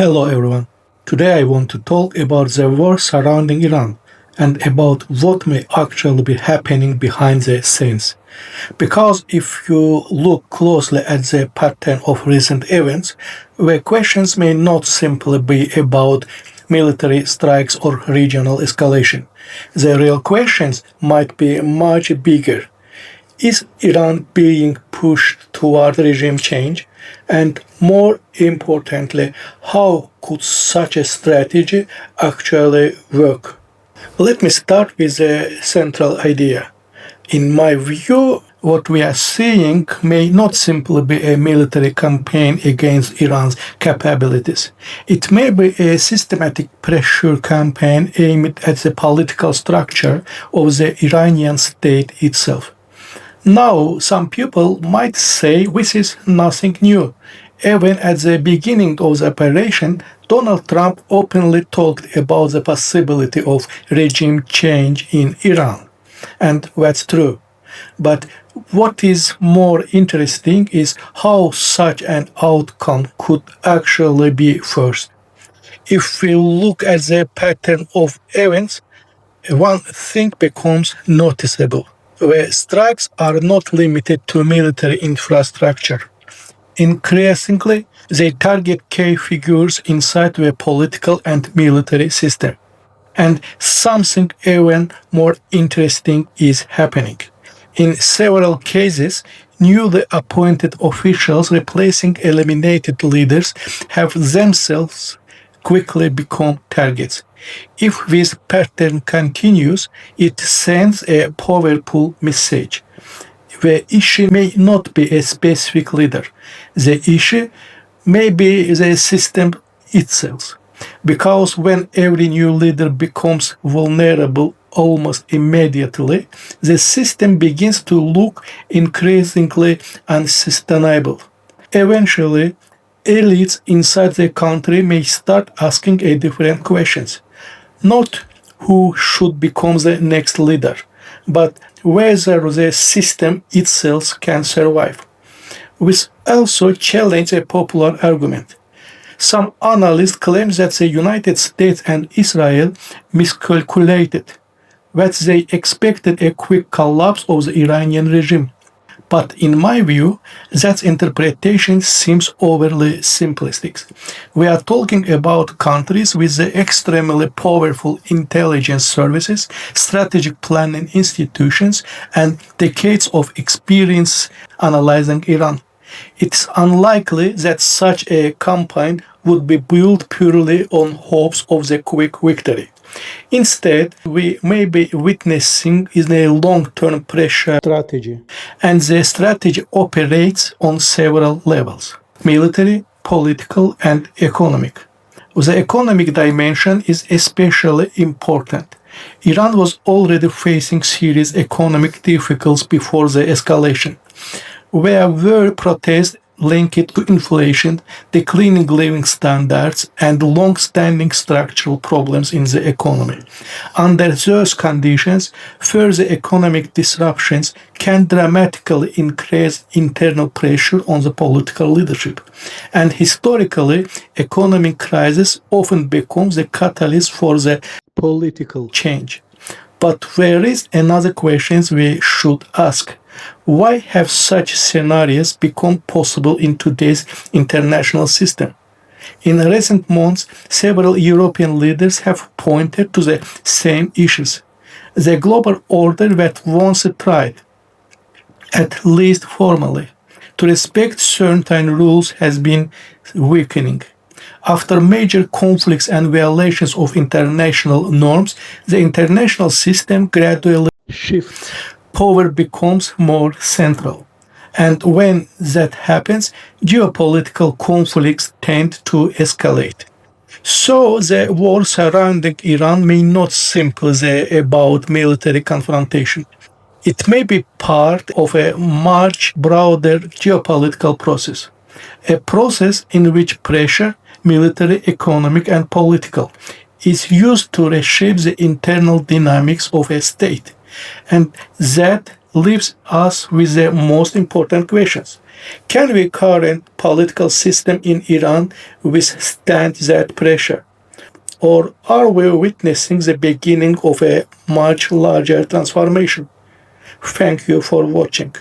Hello everyone. Today I want to talk about the war surrounding Iran and about what may actually be happening behind the scenes. Because if you look closely at the pattern of recent events, the questions may not simply be about military strikes or regional escalation. The real questions might be much bigger. Is Iran being pushed toward regime change? And more importantly, how could such a strategy actually work? Let me start with the central idea. In my view, what we are seeing may not simply be a military campaign against Iran's capabilities. It may be a systematic pressure campaign aimed at the political structure of the Iranian state itself. Now, some people might say this is nothing new. Even at the beginning of the operation, Donald Trump openly talked about the possibility of regime change in Iran. And that's true. But what is more interesting is how such an outcome could actually be first. If we look at the pattern of events, one thing becomes noticeable. The strikes are not limited to military infrastructure. Increasingly, they target key figures inside the political and military system. And something even more interesting is happening. In several cases, newly appointed officials replacing eliminated leaders have themselves quickly become targets. If this pattern continues, it sends a powerful message. The issue may not be a specific leader. The issue may be the system itself. Because when every new leader becomes vulnerable almost immediately, the system begins to look increasingly unsustainable. Eventually, elites inside the country may start asking a different questions. Not who should become the next leader, but whether the system itself can survive. This also challenges a popular argument. Some analysts claim that the United States and Israel miscalculated, that they expected a quick collapse of the Iranian regime. But in my view, that interpretation seems overly simplistic. We are talking about countries with the extremely powerful intelligence services, strategic planning institutions, and decades of experience analyzing Iran. It's unlikely that such a campaign would be built purely on hopes of the quick victory. Instead, we may be witnessing is a long-term pressure strategy, and the strategy operates on several levels: military, political, and economic. The economic dimension is especially important. Iran was already facing serious economic difficulties before the escalation. There were protests linked to inflation, declining living standards, and long-standing structural problems in the economy. Under those conditions, further economic disruptions can dramatically increase internal pressure on the political leadership. And historically, economic crisis often becomes the catalyst for the political change. But there is another question we should ask. Why have such scenarios become possible in today's international system? In recent months, several European leaders have pointed to the same issues. The global order that once tried, at least formally, to respect certain rules has been weakening. After major conflicts and violations of international norms, the international system gradually shifts. Power becomes more central. And when that happens, geopolitical conflicts tend to escalate. So the war surrounding Iran may not simply be about military confrontation. It may be part of a much broader geopolitical process, a process in which pressure, military, economic, and political, is used to reshape the internal dynamics of a state. And that leaves us with the most important questions. Can the current political system in Iran withstand that pressure? Or are we witnessing the beginning of a much larger transformation? Thank you for watching.